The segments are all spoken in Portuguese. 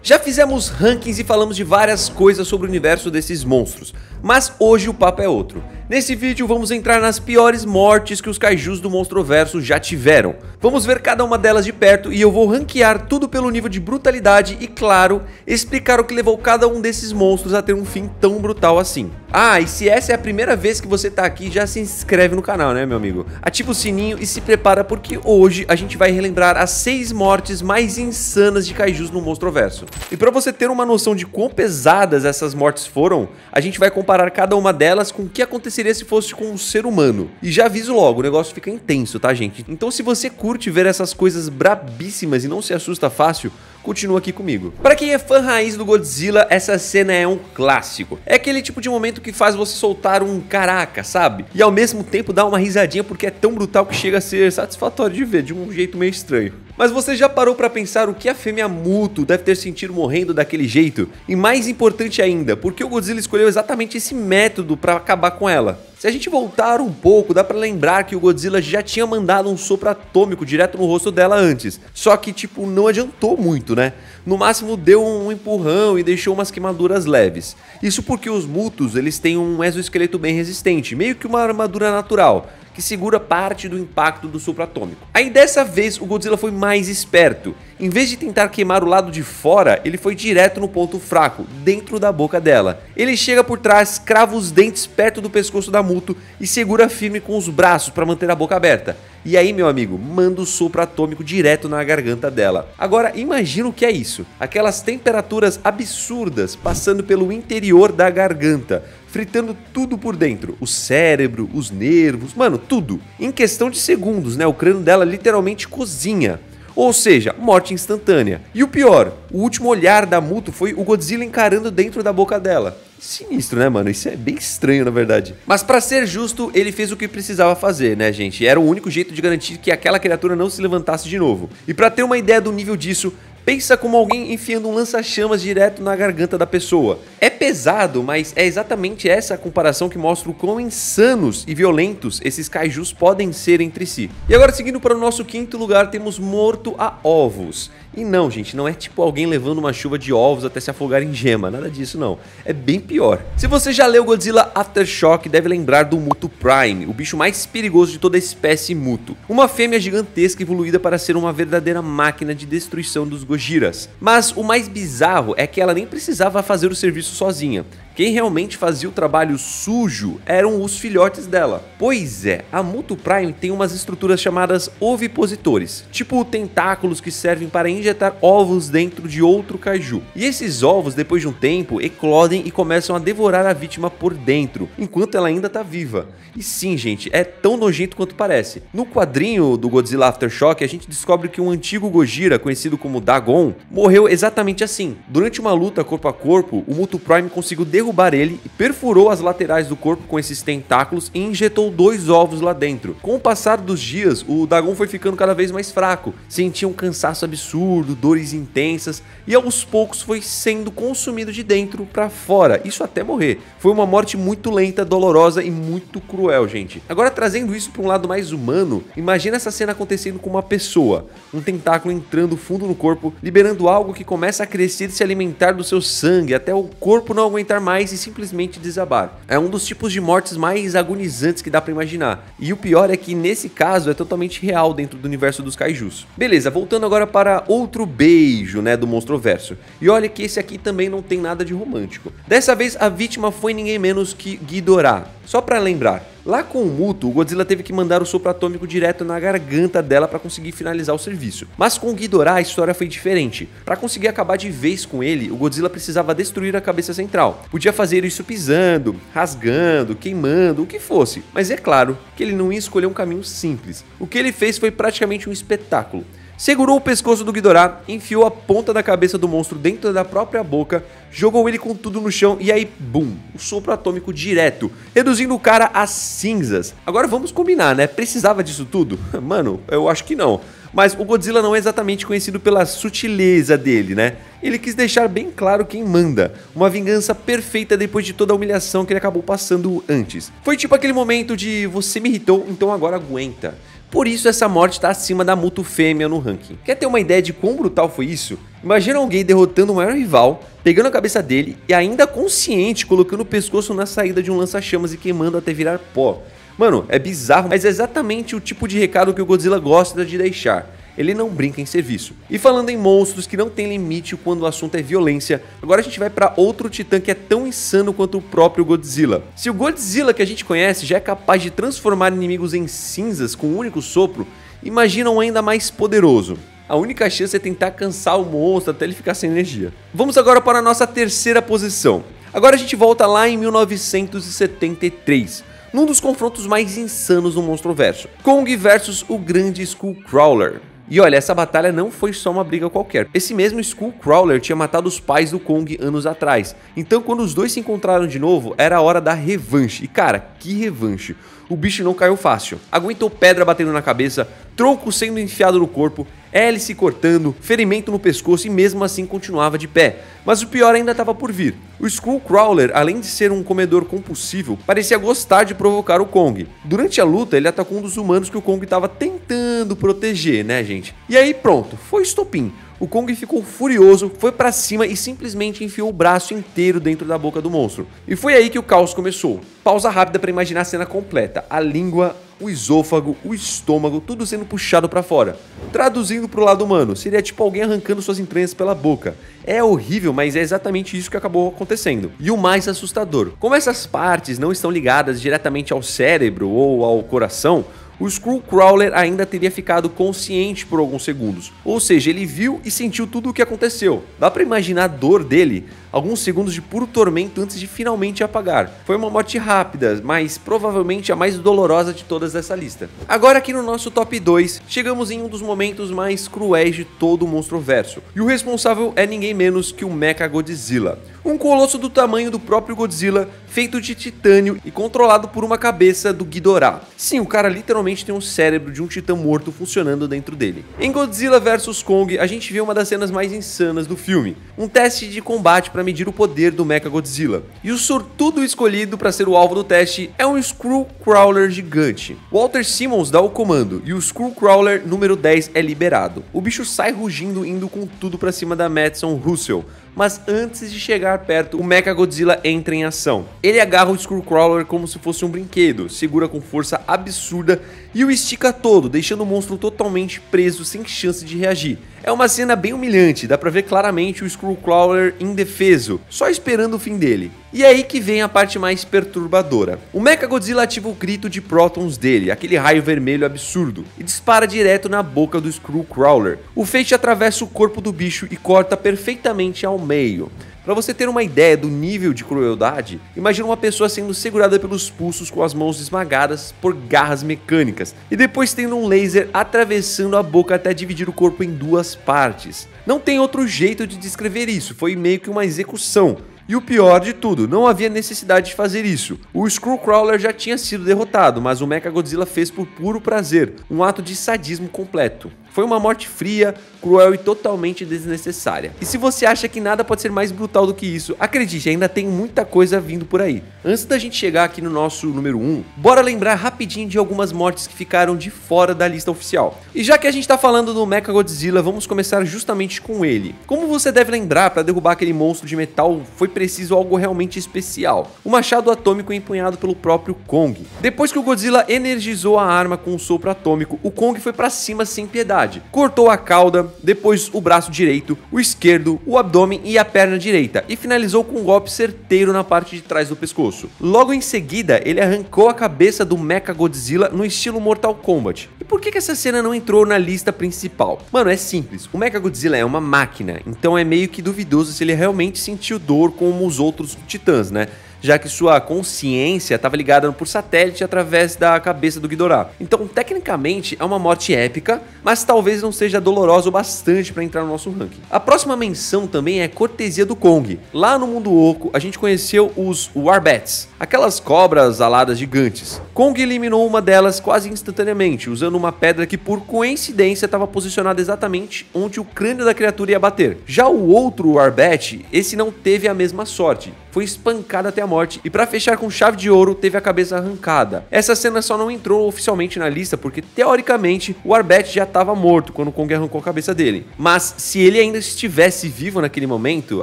Já fizemos rankings e falamos de várias coisas sobre o universo desses monstros, mas hoje o papo é outro. Nesse vídeo vamos entrar nas piores mortes que os kaijus do Monstroverso já tiveram. Vamos ver cada uma delas de perto e eu vou ranquear tudo pelo nível de brutalidade e, claro, explicar o que levou cada um desses monstros a ter um fim tão brutal assim. Ah, e se essa é a primeira vez que você tá aqui, já se inscreve no canal, né, meu amigo? Ativa o sininho e se prepara porque hoje a gente vai relembrar as 6 mortes mais insanas de kaijus no Monstroverso. E pra você ter uma noção de quão pesadas essas mortes foram, a gente vai comparar cada uma delas com o que aconteceria se fosse com um ser humano. E já aviso logo, o negócio fica intenso, tá, gente? Então se você curte ver essas coisas brabíssimas e não se assusta fácil, continua aqui comigo. Para quem é fã raiz do Godzilla, essa cena é um clássico. É aquele tipo de momento que faz você soltar um caraca, sabe? E ao mesmo tempo dá uma risadinha porque é tão brutal que chega a ser satisfatório de ver, de um jeito meio estranho. Mas você já parou pra pensar o que a fêmea Muto deve ter sentido morrendo daquele jeito? E mais importante ainda, por que o Godzilla escolheu exatamente esse método pra acabar com ela? Se a gente voltar um pouco, dá pra lembrar que o Godzilla já tinha mandado um sopro atômico direto no rosto dela antes. Só que, tipo, não adiantou muito, né? No máximo deu um empurrão e deixou umas queimaduras leves. Isso porque os Mutos, eles têm um exoesqueleto bem resistente, meio que uma armadura natural, que segura parte do impacto do sopro atômico. Aí dessa vez o Godzilla foi mais esperto. Em vez de tentar queimar o lado de fora, ele foi direto no ponto fraco, dentro da boca dela. Ele chega por trás, crava os dentes perto do pescoço da Muto e segura firme com os braços para manter a boca aberta. E aí, meu amigo, manda o sopro atômico direto na garganta dela. Agora, imagina o que é isso. Aquelas temperaturas absurdas passando pelo interior da garganta, fritando tudo por dentro, o cérebro, os nervos, mano, tudo. Em questão de segundos, né, o crânio dela literalmente cozinha. Ou seja, morte instantânea. E o pior, o último olhar da Muto foi o Godzilla encarando dentro da boca dela. Sinistro, né, mano? Isso é bem estranho, na verdade. Mas pra ser justo, ele fez o que precisava fazer, né, gente? Era o único jeito de garantir que aquela criatura não se levantasse de novo. E pra ter uma ideia do nível disso, pensa como alguém enfiando um lança-chamas direto na garganta da pessoa. É pesado, mas é exatamente essa a comparação que mostra o quão insanos e violentos esses kaijus podem ser entre si. E agora, seguindo para o nosso quinto lugar, temos Morto a Ovos. E não, gente, não é tipo alguém levando uma chuva de ovos até se afogar em gema, nada disso não. É bem pior. Se você já leu Godzilla Aftershock, deve lembrar do Muto Prime, o bicho mais perigoso de toda a espécie Muto. Uma fêmea gigantesca evoluída para ser uma verdadeira máquina de destruição dos Gojiras. Mas o mais bizarro é que ela nem precisava fazer o serviço sozinha. Quem realmente fazia o trabalho sujo eram os filhotes dela. Pois é, a Muto Prime tem umas estruturas chamadas ovipositores, tipo tentáculos que servem para injetar ovos dentro de outro kaiju. E esses ovos, depois de um tempo, eclodem e começam a devorar a vítima por dentro, enquanto ela ainda tá viva. E sim, gente, é tão nojento quanto parece. No quadrinho do Godzilla Aftershock, a gente descobre que um antigo Gojira, conhecido como Dagon, morreu exatamente assim. Durante uma luta corpo a corpo, o Muto Prime conseguiu derrubar ele e perfurou as laterais do corpo com esses tentáculos e injetou 2 ovos lá dentro. Com o passar dos dias, o Dagon foi ficando cada vez mais fraco, sentia um cansaço absurdo, dores intensas e aos poucos foi sendo consumido de dentro para fora, isso até morrer. Foi uma morte muito lenta, dolorosa e muito cruel, gente. Agora, trazendo isso para um lado mais humano, imagina essa cena acontecendo com uma pessoa, um tentáculo entrando fundo no corpo, liberando algo que começa a crescer e se alimentar do seu sangue até o corpo não aguentar mais e simplesmente desabar. É um dos tipos de mortes mais agonizantes que dá pra imaginar. E o pior é que nesse caso é totalmente real dentro do universo dos kaijus. Beleza, voltando agora para outro beijo, né, do Monstroverso. E olha que esse aqui também não tem nada de romântico. Dessa vez a vítima foi ninguém menos que Ghidorah. Só pra lembrar, lá com o Muto, o Godzilla teve que mandar o sopro atômico direto na garganta dela para conseguir finalizar o serviço. Mas com o Ghidorah a história foi diferente. Para conseguir acabar de vez com ele, o Godzilla precisava destruir a cabeça central. Podia fazer isso pisando, rasgando, queimando, o que fosse. Mas é claro que ele não ia escolher um caminho simples. O que ele fez foi praticamente um espetáculo. Segurou o pescoço do Ghidorah, enfiou a ponta da cabeça do monstro dentro da própria boca, jogou ele com tudo no chão e aí, bum, o sopro atômico direto, reduzindo o cara a cinzas. Agora vamos combinar, né? Precisava disso tudo? Mano, eu acho que não. Mas o Godzilla não é exatamente conhecido pela sutileza dele, né? Ele quis deixar bem claro quem manda, uma vingança perfeita depois de toda a humilhação que ele acabou passando antes. Foi tipo aquele momento de você me irritou, então agora aguenta. Por isso essa morte tá acima da Muto Fêmea no ranking. Quer ter uma ideia de quão brutal foi isso? Imagina alguém derrotando o maior rival, pegando a cabeça dele e ainda consciente colocando o pescoço na saída de um lança-chamas e queimando até virar pó. Mano, é bizarro, mas é exatamente o tipo de recado que o Godzilla gosta de deixar. Ele não brinca em serviço. E falando em monstros que não tem limite quando o assunto é violência, agora a gente vai para outro titã que é tão insano quanto o próprio Godzilla. Se o Godzilla que a gente conhece já é capaz de transformar inimigos em cinzas com um único sopro, imagina um ainda mais poderoso. A única chance é tentar cansar o monstro até ele ficar sem energia. Vamos agora para a nossa terceira posição. Agora a gente volta lá em 1973. Num dos confrontos mais insanos do Monstroverso, Kong versus o grande Skullcrawler. E olha, essa batalha não foi só uma briga qualquer. Esse mesmo Skullcrawler tinha matado os pais do Kong anos atrás. Então quando os dois se encontraram de novo, era a hora da revanche. E cara, que revanche. O bicho não caiu fácil. Aguentou pedra batendo na cabeça, tronco sendo enfiado no corpo, hélice cortando, ferimento no pescoço e mesmo assim continuava de pé. Mas o pior ainda estava por vir. O Skullcrawler, além de ser um comedor compulsivo, parecia gostar de provocar o Kong. Durante a luta, ele atacou um dos humanos que o Kong estava tentando proteger, né, gente? E aí pronto, foi estopim. O Kong ficou furioso, foi pra cima e simplesmente enfiou o braço inteiro dentro da boca do monstro. E foi aí que o caos começou. Pausa rápida para imaginar a cena completa. A língua, o esôfago, o estômago, tudo sendo puxado para fora. Traduzindo pro lado humano, seria tipo alguém arrancando suas entranhas pela boca. É horrível, mas é exatamente isso que acabou acontecendo. E o mais assustador, como essas partes não estão ligadas diretamente ao cérebro ou ao coração, o Skullcrawler ainda teria ficado consciente por alguns segundos. Ou seja, ele viu e sentiu tudo o que aconteceu. Dá pra imaginar a dor dele, alguns segundos de puro tormento antes de finalmente apagar. Foi uma morte rápida, mas provavelmente a mais dolorosa de todas dessa lista. Agora aqui no nosso top 2, chegamos em um dos momentos mais cruéis de todo o Monstroverso. E o responsável é ninguém menos que o Mechagodzilla. Um colosso do tamanho do próprio Godzilla, feito de titânio e controlado por uma cabeça do Ghidorah. Sim, o cara literalmente tem um cérebro de um titã morto funcionando dentro dele. Em Godzilla vs Kong, a gente vê uma das cenas mais insanas do filme. Um teste de combate para medir o poder do Mechagodzilla. E o sortudo escolhido para ser o alvo do teste é um Skullcrawler gigante. Walter Simmons dá o comando e o Skullcrawler número 10 é liberado. O bicho sai rugindo indo com tudo para cima da Madison Russell. Mas antes de chegar perto, o Mechagodzilla entra em ação. Ele agarra o Skullcrawler como se fosse um brinquedo, segura com força absurda e o estica todo, deixando o monstro totalmente preso, sem chance de reagir. É uma cena bem humilhante, dá pra ver claramente o Skullcrawler indefeso, só esperando o fim dele. E é aí que vem a parte mais perturbadora. O Mechagodzilla ativa o grito de prótons dele, aquele raio vermelho absurdo, e dispara direto na boca do Skullcrawler. O feixe atravessa o corpo do bicho e corta perfeitamente ao meio. Para você ter uma ideia do nível de crueldade, imagina uma pessoa sendo segurada pelos pulsos com as mãos esmagadas por garras mecânicas e depois tendo um laser atravessando a boca até dividir o corpo em duas partes. Não tem outro jeito de descrever isso, foi meio que uma execução. E o pior de tudo, não havia necessidade de fazer isso. O Skullcrawler já tinha sido derrotado, mas o Mechagodzilla fez por puro prazer, um ato de sadismo completo. Foi uma morte fria, cruel e totalmente desnecessária. E se você acha que nada pode ser mais brutal do que isso, acredite, ainda tem muita coisa vindo por aí. Antes da gente chegar aqui no nosso número 1, bora lembrar rapidinho de algumas mortes que ficaram de fora da lista oficial. E já que a gente tá falando do Mechagodzilla, vamos começar justamente com ele. Como você deve lembrar, para derrubar aquele monstro de metal foi preciso algo realmente especial. O machado atômico empunhado pelo próprio Kong. Depois que o Godzilla energizou a arma com um sopro atômico, o Kong foi pra cima sem piedade. Cortou a cauda, depois o braço direito, o esquerdo, o abdômen e a perna direita, e finalizou com um golpe certeiro na parte de trás do pescoço. Logo em seguida, ele arrancou a cabeça do Mechagodzilla no estilo Mortal Kombat. E por que essa cena não entrou na lista principal? Mano, é simples, o Mechagodzilla é uma máquina, então é meio que duvidoso se ele realmente sentiu dor como os outros titãs, né? Já que sua consciência estava ligada por satélite através da cabeça do Ghidorah. Então, tecnicamente, é uma morte épica, mas talvez não seja dolorosa o bastante para entrar no nosso ranking. A próxima menção também é cortesia do Kong. Lá no mundo oco, a gente conheceu os Warbats, aquelas cobras aladas gigantes. Kong eliminou uma delas quase instantaneamente, usando uma pedra que por coincidência estava posicionada exatamente onde o crânio da criatura ia bater. Já o outro Warbet, esse não teve a mesma sorte. Foi espancado até a morte e, para fechar com chave de ouro, teve a cabeça arrancada. Essa cena só não entrou oficialmente na lista porque, teoricamente, o Warbet já estava morto quando Kong arrancou a cabeça dele. Mas se ele ainda estivesse vivo naquele momento,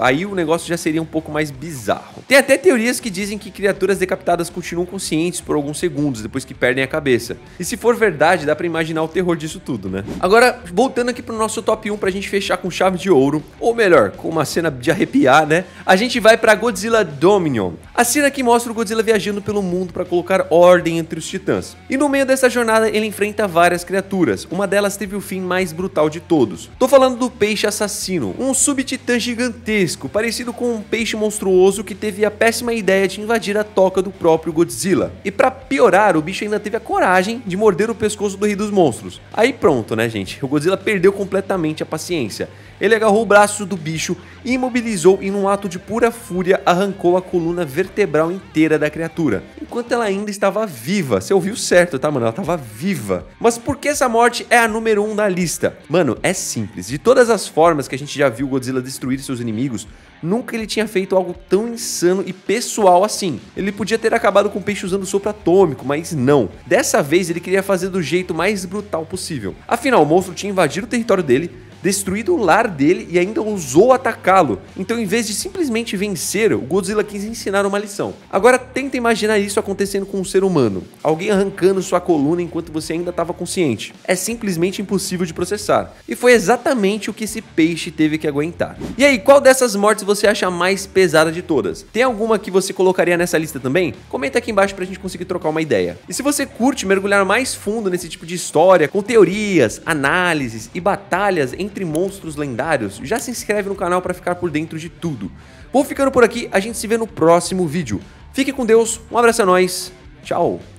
aí o negócio já seria um pouco mais bizarro. Tem até teorias que dizem que criaturas decapitadas continuam conscientes por alguns segundos depois que perdem a cabeça. E se for verdade, dá pra imaginar o terror disso tudo, né? Agora, voltando aqui pro nosso top 1 pra gente fechar com chave de ouro, ou melhor, com uma cena de arrepiar, né? A gente vai pra Godzilla Dominion. A cena que mostra o Godzilla viajando pelo mundo pra colocar ordem entre os titãs. E no meio dessa jornada ele enfrenta várias criaturas. Uma delas teve o fim mais brutal de todos. Tô falando do peixe assassino, um subtitã gigantesco, parecido com um peixe monstruoso que teve a péssima ideia de invadir a toca do próprio Godzilla. E pra piorar, o bicho ainda teve a coragem de morder o pescoço do Rei dos Monstros. Aí pronto, né, gente? O Godzilla perdeu completamente a paciência. Ele agarrou o braço do bicho e imobilizou e, num ato de pura fúria, arrancou a coluna vertebral inteira da criatura, enquanto ela ainda estava viva. Você ouviu certo, tá, mano? Ela estava viva. Mas por que essa morte é a número 1 da lista? Mano, é simples. De todas as formas que a gente já viu o Godzilla destruir seus inimigos, nunca ele tinha feito algo tão insano e pessoal assim. Ele podia ter acabado com o peixe usando sopro atômico, mas não. Dessa vez ele queria fazer do jeito mais brutal possível. Afinal, o monstro tinha invadido o território dele, destruído o lar dele e ainda ousou atacá-lo. Então, em vez de simplesmente vencer, o Godzilla quis ensinar uma lição. Agora, tenta imaginar isso acontecendo com um ser humano. Alguém arrancando sua coluna enquanto você ainda estava consciente. É simplesmente impossível de processar. E foi exatamente o que esse peixe teve que aguentar. E aí, qual dessas mortes você acha a mais pesada de todas? Tem alguma que você colocaria nessa lista também? Comenta aqui embaixo pra gente conseguir trocar uma ideia. E se você curte mergulhar mais fundo nesse tipo de história, com teorias, análises e batalhas entre monstros lendários, já se inscreve no canal para ficar por dentro de tudo. Vou ficando por aqui, a gente se vê no próximo vídeo. Fique com Deus, um abraço a nós, tchau!